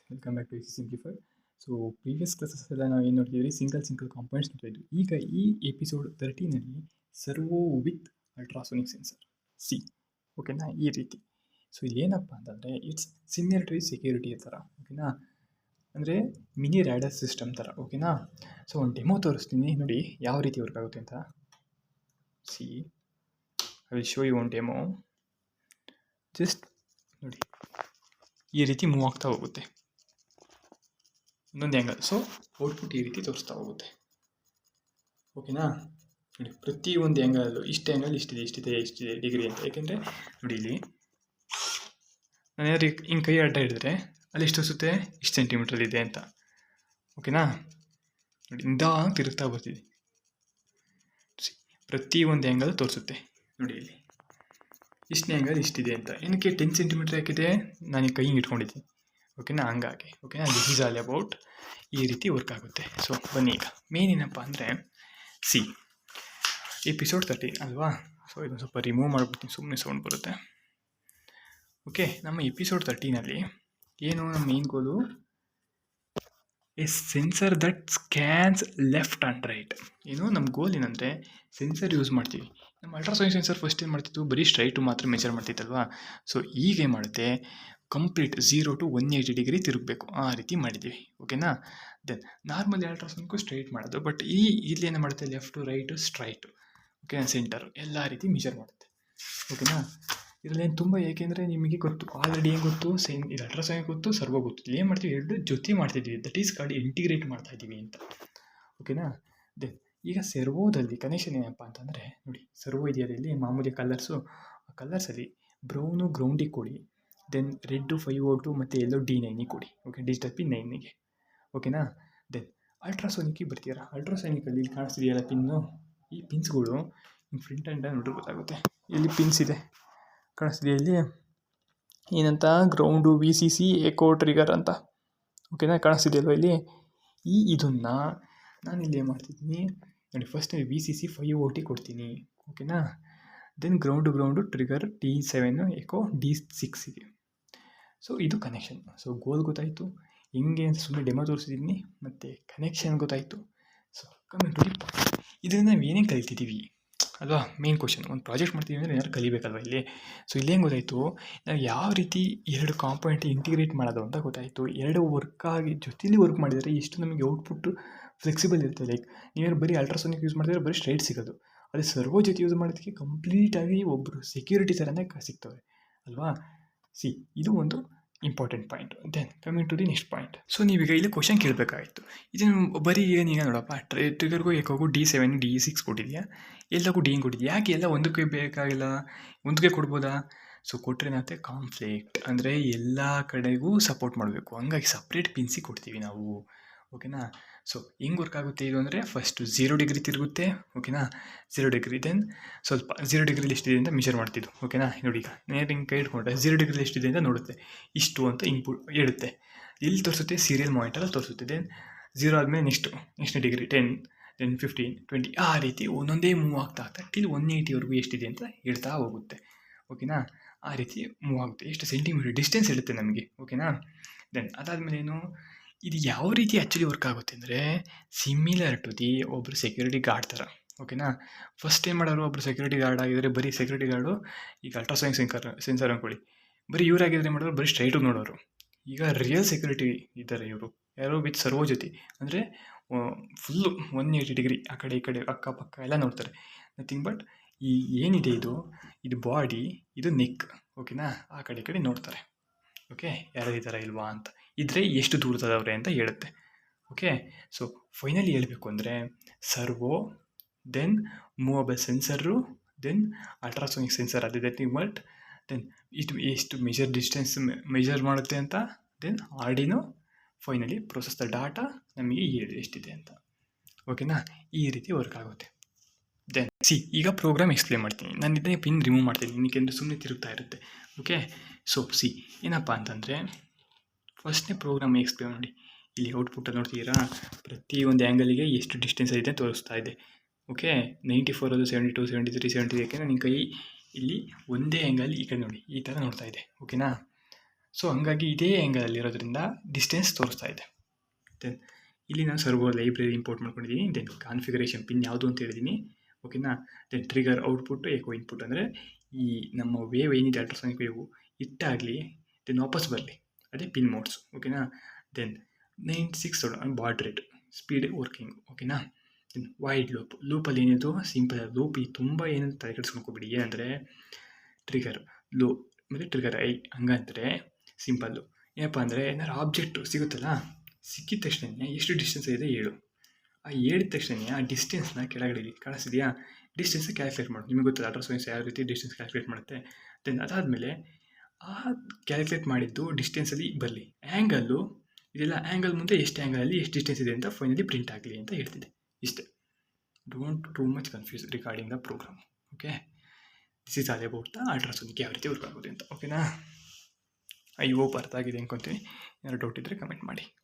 Welcome back to simplified. So previous classes ಎಲ್ಲ ನಾವು ಏನು ನೋಡ್ತಿದ್ವಿ, ಸಿಂಗಲ್ ಕಾಂಪೊನೆಂಟ್ಸ್ ನೋಡ್ತಿದ್ವಿ. ಈಗ ಈ ಎಪಿಸೋಡ್ 13ನಲ್ಲಿ servo with ultrasonic sensor see. ಓಕೆನಾ, ಈ ರೀತಿ. ಸೊ ಇಲ್ಲೇನಪ್ಪ ಅಂತಂದರೆ ಇಟ್ಸ್ ಸಿಮಿಲರ್ ಟು ಸೆಕ್ಯೂರಿಟಿ ಥರ. ಓಕೆನಾ, ಅಂದರೆ ಮಿನಿ ರ್ಯಾಡರ್ ಸಿಸ್ಟಮ್ ಥರ. ಓಕೆನಾ, ಸೊ ಒಂದು ಡೆಮೋ ತೋರಿಸ್ತೀನಿ ನೋಡಿ ಯಾವ ರೀತಿ ವರ್ಕ್ ಆಗುತ್ತೆ ಅಂತ. See, I will show you one demo. Just ನೋಡಿ, ಈ ರೀತಿ ಮೂವ್ ಆಗ್ತಾ ಹೋಗುತ್ತೆ ಇನ್ನೊಂದು ಆ್ಯಂಗಲ್. ಸೊ ಔಟ್ಪುಟ್ ಈ ರೀತಿ ತೋರಿಸ್ತಾ ಹೋಗುತ್ತೆ. ಓಕೆನಾ, ನೋಡಿ ಪ್ರತಿಯೊಂದು ಆ್ಯಂಗಲಲ್ಲೂ ಇಷ್ಟು ಆ್ಯಂಗಲ್ ಇಷ್ಟಿದೆ ಡಿಗ್ರಿ ಅಂತ. ಯಾಕೆಂದರೆ ನೋಡಿ ಇಲ್ಲಿ ನಾನು ಯಾರು ಹಿಂಗೆ ಕೈ ಅಡ್ಡ ಹಿಡಿದ್ರೆ ಅಲ್ಲಿ ಎಷ್ಟು ತೋರಿಸುತ್ತೆ, ಇಷ್ಟು ಸೆಂಟಿಮೀಟ್ರಲ್ಲಿ ಇದೆ ಅಂತ. ಓಕೆನಾ, ನೋಡಿ ನಿಧಾನ ತಿರುಗ್ತಾ ಬರ್ತಿದೆ. ಪ್ರತಿಯೊಂದು ಆ್ಯಂಗಲ್ ತೋರಿಸುತ್ತೆ ನೋಡಿ ಇಲ್ಲಿ ಇಷ್ಟನೇ ಆ್ಯಂಗಲ್ ಇಷ್ಟಿದೆ ಅಂತ. ಏನಕ್ಕೆ 10 ಸೆಂಟಿಮೀಟ್ರ್ ಹಾಕಿದೆ, ನಾನು ಕೈ ಹಿಂಗೆ ಇಟ್ಕೊಂಡಿದ್ದೀನಿ. ಓಕೆನಾ, ಹಂಗಾಗಿ. ಓಕೆನಾ, ದಿಸ್ ಈಸ್ ಆಲ್ ಅಬೌಟ್ ಈ ರೀತಿ ವರ್ಕ್ ಆಗುತ್ತೆ. ಸೊ ಬನ್ನಿ, ಈಗ ಮೇನ್ ಏನಪ್ಪ ಅಂದರೆ ಸಿ ಎಪಿಸೋಡ್ 13 ಅಲ್ವಾ. ಸೊ ಇದನ್ನು ಸ್ವಲ್ಪ ರಿಮೂವ್ ಮಾಡಿಬಿಡ್ತೀನಿ, ಸುಮ್ಮನೆ ಸೌಂಡ್ ಬರುತ್ತೆ. ಓಕೆ, ನಮ್ಮ ಎಪಿಸೋಡ್ 13ನಲ್ಲಿ ಏನು ನಮ್ಮ main goal, A sensor that scans left and right. ಏನು ನಮ್ಮ ಗೋಲ್ ಏನಂದರೆ ಸೆನ್ಸರ್ ಯೂಸ್ ಮಾಡ್ತೀವಿ. ನಮ್ಮ ಅಲ್ಟ್ರಾಸೌನಿಕ್ ಸೆನ್ಸರ್ ಫಸ್ಟ್ ಏನು ಮಾಡ್ತಿತ್ತು, ಬರೀ ಸ್ಟ್ರೈಟು ಮಾತ್ರ ಮೆಜರ್ ಮಾಡ್ತಿತ್ತಲ್ವಾ. ಸೊ ಈಗ ಏನು ಮಾಡುತ್ತೆ, ಕಂಪ್ಲೀಟ್ 0 to 180 ಡಿಗ್ರಿ ತಿರುಗಬೇಕು, ಆ ರೀತಿ ಮಾಡಿದ್ದೀವಿ. ಓಕೆನಾ, ದೆನ್ ನಾರ್ಮಲಿ ಅಲ್ಟ್ರಾಸೌನಿಕ್ಕು ಸ್ಟ್ರೈಟ್ ಮಾಡೋದು, ಬಟ್ ಇಲ್ಲಿ ಏನು ಮಾಡುತ್ತೆ, ಲೆಫ್ಟು ರೈಟು ಸ್ಟ್ರೈಟು. ಓಕೆನಾ, ಸೆಂಟರು ಎಲ್ಲ ರೀತಿ ಮೆಜರ್ ಮಾಡುತ್ತೆ. ಓಕೆನಾ, ಇದರಲ್ಲೇನು ತುಂಬ, ಏಕೆಂದರೆ ನಿಮಗೆ ಗೊತ್ತು ಆಲ್ರೆಡಿ ಏನು ಗೊತ್ತು, ಇದು ಅಲ್ಟ್ರಾಸೌನಿಕ್ ಗೊತ್ತು, ಸರ್ವೋ ಗೊತ್ತು. ಇಲ್ಲಿ ಏನು ಮಾಡ್ತೀವಿ, ಎರಡು ಜೊತೆ ಮಾಡ್ತಿದ್ವಿ, ದಟ್ ಈಸ್ ಕಾಲ್ಡ್ ಇಂಟಿಗ್ರೇಟ್ ಮಾಡ್ತಾಯಿದ್ದೀವಿ ಅಂತ. ಓಕೆನಾ, ದೆನ್ ಈಗ ಸರ್ವೋದಲ್ಲಿ ಕನೆಕ್ಷನ್ ಏನಪ್ಪ ಅಂತಂದರೆ ನೋಡಿ, ಸರ್ವೋ ಇದೆಯಲ್ಲ ಇಲ್ಲಿ ಮಾಮೂಲಿ ಕಲರ್ಸು, ಆ ಕಲರ್ಸಲ್ಲಿ ಬ್ರೌನು ಗ್ರೌಂಡಿಗೆ ಕೊಡಿ, ದೆನ್ ರೆಡ್ಡು 502 ಮತ್ತು ಎಲ್ಲೋ D9ಗೆ ಕೊಡಿ. ಓಕೆ, ಡಿಜಿಟಲ್ ಪಿನ್ 9ಗೆ. ಓಕೆನಾ, ದೆನ್ ಅಲ್ಟ್ರಾಸೋನಿಕ್ಕಿಗೆ ಬರ್ತೀರಾ. ಅಲ್ಟ್ರಾಸೋನಿಕಲ್ಲಿ ಇಲ್ಲಿ ಕಾಣಿಸ್ತಿದೆಯಲ್ಲ ಪಿನ್ನು, ಈ ಪಿನ್ಸ್ಗಳು ನಿಮ್ಮ ಫ್ರಂಟ್ ಆ್ಯಂಡ್ ನೋಡ್ರಿ ಗೊತ್ತಾಗುತ್ತೆ. ಇಲ್ಲಿ ಪಿನ್ಸ್ ಇದೆ ಕಾಣಿಸ್ತಿದೆಯಾ, ಇಲ್ಲಿ ಏನಂತ, ಗ್ರೌಂಡು, VCC, ಎಕೋ, ಟ್ರಿಗರ್ ಅಂತ. ಓಕೆನಾ, ಕಾಣಿಸ್ತಿದೆಯಲ್ವ ಇಲ್ಲಿ. ಇದನ್ನು ನಾನಿಲ್ಲಿ ಏನು ಮಾಡ್ತಿದ್ದೀನಿ ನೋಡಿ, ಫಸ್ಟ್ VCC 5OT ಕೊಡ್ತೀನಿ. ಓಕೆನಾ, then ground trigger T7, echo D6ಗೆ. ಸೊ ಇದು ಕನೆಕ್ಷನ್. ಸೊ ಗೋಲ್ ಗೊತ್ತಾಯಿತು, ಹಿಂಗೆ ಸುಮ್ಮನೆ ಡೆಮೋ ತೋರಿಸಿದ್ದೀನಿ, ಮತ್ತು ಕನೆಕ್ಷನ್ ಗೊತ್ತಾಯಿತು. ಸೊ ಕಮೆಂಟ್ ನೋಡಿ, ಇದರಿಂದ ನಾವು ಏನೇನು ಕಲಿತಿದ್ದೀವಿ ಅಲ್ವಾ. ಮೇನ್ ಕ್ವಶನ್, ಒಂದು ಪ್ರಾಜೆಕ್ಟ್ ಮಾಡ್ತೀವಿ ಅಂದರೆ ಏನಾದ್ರು ಕಲಿಬೇಕಲ್ವ ಇಲ್ಲಿ. ಸೊ ಇಲ್ಲೇನು ಗೊತ್ತಾಯಿತು, ನಾವು ಯಾವ ರೀತಿ ಎರಡು ಕಾಂಪೊನೆಂಟ್ ಇಂಟಿಗ್ರೇಟ್ ಮಾಡೋದು ಅಂತ ಗೊತ್ತಾಯಿತು. ಎರಡು ವರ್ಕಾಗಿ ಜೊತೆಲಿ ವರ್ಕ್ ಮಾಡಿದರೆ ಎಷ್ಟು ನಮಗೆ ಔಟ್ಪುಟ್ಟು ಫ್ಲೆಕ್ಸಿಬಲ್ ಇರುತ್ತೆ. ಲೈಕ್ ನೀವೇನು ಬರೀ ಅಲ್ಟ್ರಾಸೋನಿಕ್ ಯೂಸ್ ಮಾಡಿದ್ರೆ ಬರೀ ಸ್ಟ್ರೈಟ್ ಸಿಗೋದು, ಅದೇ ಸರ್ವೋ ಜೊತೆ ಯೂಸ್ ಮಾಡೋದಕ್ಕೆ ಕಂಪ್ಲೀಟಾಗಿ ಒಬ್ಬರು ಸೆಕ್ಯೂರಿಟಿ ಥರನೇ ಸಿಗ್ತವೆ ಅಲ್ವಾ. ಸಿ, ಇದು ಒಂದು important point. Then coming to the next point. So ನೀವೀಗ ಇಲ್ಲಿ ಕ್ವಶನ್ ಕೇಳಬೇಕಾಗಿತ್ತು, ಇದನ್ನು ಬರೀ ಈಗ ನೋಡಪ್ಪ, ಟ್ರಿಗರ್ಗೂ ಎಕೋಗೂ D7 D6 ಕೊಟ್ಟಿದೆಯಾ, ಎಲ್ಲಕ್ಕೂ D ಕೊಟ್ಟಿದ್ಯಾ, ಯಾಕೆ ಎಲ್ಲ ಒಂದಕ್ಕೆ ಬೇಕಾಗಿಲ್ಲ, ಒಂದಕ್ಕೆ ಕೊಡ್ಬೋದಾ. ಸೊ ಕೊಟ್ಟರೆ ಏನಾಗುತ್ತೆ, ಕಾನ್ಫ್ಲಿಕ್ಟ್, ಅಂದರೆ ಎಲ್ಲ ಕಡೆಗೂ ಸಪೋರ್ಟ್ ಮಾಡಬೇಕು, ಹಂಗಾಗಿ ಸಪ್ರೇಟ್ ಪಿನ್ಸಿ ಕೊಡ್ತೀವಿ ನಾವು. ಓಕೆನಾ, ಸೊ ಹೆಂಗೆ ವರ್ಕ್ ಆಗುತ್ತೆ ಇದು ಅಂದರೆ, ಫಸ್ಟು 0 ಡಿಗ್ರಿ ತಿರುಗುತ್ತೆ. ಓಕೆನಾ, 0 ಡಿಗ್ರಿ, ದೆನ್ ಸ್ವಲ್ಪ 0 ಡಿಗ್ರಿಲಿ ಎಷ್ಟಿದೆ ಅಂತ ಮೆಜರ್ ಮಾಡ್ತಿದ್ದು. ಓಕೆನಾ, ನೋಡಿ ಈಗ ನೇರ ಹಿಂಗೆ ಕೈ ಇಟ್ಕೊಂಡ್ರೆ 0 ಡಿಗ್ರಿಲಿ ಎಷ್ಟಿದೆ ಅಂತ ನೋಡುತ್ತೆ, ಇಷ್ಟು ಅಂತ ಇನ್ಪುಟ್ ಹೇಳುತ್ತೆ. ಇಲ್ಲಿ ತೋರಿಸುತ್ತೆ, ಸೀರಿಯಲ್ ಮಾನಿಟರಲ್ಲಿ ತೋರಿಸುತ್ತೆ. ದೆನ್ 0 ಆದಮೇಲೆ ನೆಕ್ಸ್ಟ್ ಡಿಗ್ರಿ 10, ದೆನ್ 15, 20, ಆ ರೀತಿ ಒಂದೊಂದೇ ಮೂವ್ ಆಗ್ತಾ ಟಿಲ್ 180ವರೆಗೂ ಎಷ್ಟಿದೆ ಅಂತ ಹೇಳ್ತಾ ಹೋಗುತ್ತೆ. ಓಕೆನಾ, ಆ ರೀತಿ ಮೂವ್ ಆಗುತ್ತೆ. ಎಷ್ಟು ಸೆಂಟಿಮೀಟರ್ ಡಿಸ್ಟೆನ್ಸ್ ಇರುತ್ತೆ ನಮಗೆ. ಓಕೆನಾ, ದೆನ್ ಅದಾದಮೇಲೆ ಏನು, ಇದು ಯಾವ ರೀತಿ ಆ್ಯಕ್ಚುಲಿ ವರ್ಕ್ ಆಗುತ್ತೆ ಅಂದರೆ, ಸಿಮಿಲರ್ ಟು ದಿ ಒಬ್ಬರು ಸೆಕ್ಯೂರಿಟಿ ಗಾರ್ಡ್ ಥರ. ಓಕೆನಾ, ಫಸ್ಟ್ ಏನು ಮಾಡೋರು, ಒಬ್ಬರು ಸೆಕ್ಯೂರಿಟಿ ಗಾರ್ಡ್ ಆಗಿದ್ದರೆ ಬರೀ ಸೆಕ್ಯೂರಿಟಿ ಗಾರ್ಡು, ಈಗ ಅಲ್ಟ್ರಾಸೋನಿಕ್ ಸೆನ್ಸರ್ ಅಂದ್ಕೊಳ್ಳಿ, ಬರೀ ಇವರಾಗಿದ್ದರೆ ಮಾಡೋರು ಬರೀ ಸ್ಟ್ರೈಟು ನೋಡೋರು. ಈಗ ರಿಯಲ್ ಸೆಕ್ಯೂರಿಟಿ ಇದ್ದಾರೆ ಇವರು, ಯಾರೋ ವಿತ್ ಸರ್ವೋ ಜೊತೆ, ಅಂದರೆ ಫುಲ್ಲು 180 ಡಿಗ್ರಿ ಆ ಕಡೆ ಈ ಕಡೆ ಅಕ್ಕಪಕ್ಕ ಎಲ್ಲ ನೋಡ್ತಾರೆ. ನಥಿಂಗ್ ಬಟ್ ಈ ಏನಿದೆ ಇದು ಬಾಡಿ, ಇದು ನೆಕ್. ಓಕೆನಾ, ಆ ಕಡೆ ಈ ಕಡೆ ನೋಡ್ತಾರೆ. ಓಕೆ, ಯಾರಿದ್ದಾರಾ ಇಲ್ವಾ ಅಂತ, ಇದ್ದರೆ ಎಷ್ಟು ದೂರದವ್ರೆ ಅಂತ ಹೇಳುತ್ತೆ. ಓಕೆ, ಸೊ ಫೈನಲಿ ಹೇಳಬೇಕು ಅಂದರೆ servo, then movable sensor, then ultrasonic sensor ಅದಿದೆ ಬಟ್ ದೆನ್ ಇದು ಎಷ್ಟು ಡಿಸ್ಟೆನ್ಸ್ ಮೆಜರ್ ಮಾಡುತ್ತೆ ಅಂತ, then Arduino finally process the data ನಮಗೆ ಹೇಳಿ ಎಷ್ಟಿದೆ ಅಂತ. ಓಕೆನಾ, ಈ ರೀತಿ ವರ್ಕ್ ಆಗುತ್ತೆ. ದೆನ್ ಸಿ, ಈಗ ಪ್ರೋಗ್ರಾಮ್ ಎಕ್ಸ್ಪ್ಲೇನ್ ಮಾಡ್ತೀನಿ. ನಾನು ಇದನ್ನೇ ಪಿನ್ ರಿಮೂವ್ ಮಾಡ್ತೀನಿ, ಏನಕ್ಕೆ ಸುಮ್ಮನೆ ತಿರುಗ್ತಾ ಇರುತ್ತೆ. ಓಕೆ, ಸೊ ಸಿ ಏನಪ್ಪ ಅಂತಂದರೆ, ಫಸ್ಟ್ನೇ ಪ್ರೋಗ್ರಾಮ್ ಎಕ್ಸ್ಪ್ಲೇನ್ ಮಾಡಿ. ಇಲ್ಲಿ ಔಟ್ಪುಟ್ಟಲ್ಲಿ ನೋಡ್ತೀರಾ, ಪ್ರತಿಯೊಂದು ಆ್ಯಂಗಲಿಗೆ ಎಷ್ಟು ಡಿಸ್ಟೆನ್ಸ್ ಇದೆ ತೋರಿಸ್ತಾ ಇದೆ. ಓಕೆ, 94 ಅದು 72, 73, 70, ಯಾಕೆಂದರೆ ನಿಮ್ಮ ಕೈ ಇಲ್ಲಿ ಒಂದೇ ಆ್ಯಂಗಲ್ ಈ ಕಡೆ ನೋಡಿ ಈ ಥರ ನೋಡ್ತಾ ಇದೆ. ಓಕೆನಾ, ಸೊ ಹಂಗಾಗಿ ಇದೇ ಆ್ಯಂಗಲಲ್ಲಿ ಇರೋದ್ರಿಂದ ಡಿಸ್ಟೆನ್ಸ್ ತೋರಿಸ್ತಾ ಇದೆ. ದೆನ್ ಇಲ್ಲಿ ನಾನು ಸರ್ವೋ ಲೈಬ್ರರಿ ಇಂಪೋರ್ಟ್ ಮಾಡ್ಕೊಂಡಿದ್ದೀನಿ. ದೆನ್ ಕಾನ್ಫಿಗರೇಷನ್ ಪಿನ್ ಯಾವುದು ಅಂತ ಹೇಳಿದ್ದೀನಿ, ಓಕೆನಾ. Then trigger output echo input, ಅಂದರೆ ಈ ನಮ್ಮ ವೇವ್ ಏನಿದೆ ಅಲ್ಟ್ರಾಸಾನಿಕ್ ವೇವು ಇಟ್ಟಾಗಲಿ ದೆನ್ ವಾಪಸ್ ಬರಲಿ, ಅದೇ ಪಿನ್ ಮೋಡ್ಸ್, ಓಕೆನಾ. ದೆನ್ 96 ಬಾಡ್ ರೇಟ್, ಸ್ಪೀಡ್ ವರ್ಕಿಂಗ್, ಓಕೆನಾ. ದೆನ್ ವೈಡ್ ಲೂಪಲ್ಲಿ ಏನಿದು ಸಿಂಪಲ್ ಲೂಪ್, ಈ ತುಂಬ ಏನು ತಲೆ ಕೆಡಿಸ್ಕೊಂಡ್ಬಿಡಿ. ಏನಂದರೆ ಟ್ರಿಗರ್ ಲೋ ಮತ್ತು ಟ್ರಿಗರ್ ಐ ಹಂಗಂದರೆ ಸಿಂಪಲ್ಲು. ಏನಪ್ಪ ಅಂದರೆ ಏನಾದ್ರು ಆಬ್ಜೆಕ್ಟು ಸಿಗುತ್ತಲ್ಲ, ಸಿಕ್ಕಿದ ತಕ್ಷಣ ಎಷ್ಟು ಡಿಸ್ಟೆನ್ಸ್ ಇದೆ ಹೇಳು. ಆ ಹೇಳಿದ ತಕ್ಷಣ ಆ ಡಿಸ್ಟೆನ್ಸ್ನ ಕೆಳಗಡೆ ಕಾಣಿಸ್ತಿದೆಯಾ, ಡಿಸ್ಟೆನ್ಸ್ ಕ್ಯಾಲ್ಕುಲೇಟ್ ಮಾಡೋದು. ನಿಮಗೆ ಗೊತ್ತಲ್ಲ ಅಲ್ಟ್ರಾಸೌಂಡ್ಸ್ ಯಾವ ರೀತಿ ಡಿಸ್ಟೆನ್ಸ್ ಕ್ಯಾಲ್ಕುಲೇಟ್ ಮಾಡುತ್ತೆ. ದೆನ್ ಅದಾದಮೇಲೆ ಆ ಕ್ಯಾಲ್ಕುಲೇಟ್ ಮಾಡಿದ್ದು ಡಿಸ್ಟೆನ್ಸಲ್ಲಿ ಬರಲಿ, ಆ್ಯಂಗಲ್ಲು ಇದೆಲ್ಲ ಆ್ಯಂಗಲ್ ಮುಂದೆ ಎಷ್ಟು ಆ್ಯಂಗಲಲ್ಲಿ ಎಷ್ಟು ಡಿಸ್ಟೆನ್ಸ್ ಇದೆ ಅಂತ ಫೈನಲಿ ಪ್ರಿಂಟ್ ಆಗಲಿ ಅಂತ ಹೇಳ್ತಿದ್ದೆ. ಇಷ್ಟೇ. Don't too much confuse regarding the program. Okay, this is all about the ultrasonic ಯಾವ ರೀತಿ ವರ್ಕ್ ಆಗೋದು ಅಂತ. ಓಕೆನಾ. ಐ ಹೋಪ್ ಅರ್ಥ ಆಗಿದೆ ಅನ್ಕೊತೀನಿ. ಏನಾದ್ರು ಡೌಟ್ ಇದ್ದರೆ ಕಮೆಂಟ್ ಮಾಡಿ.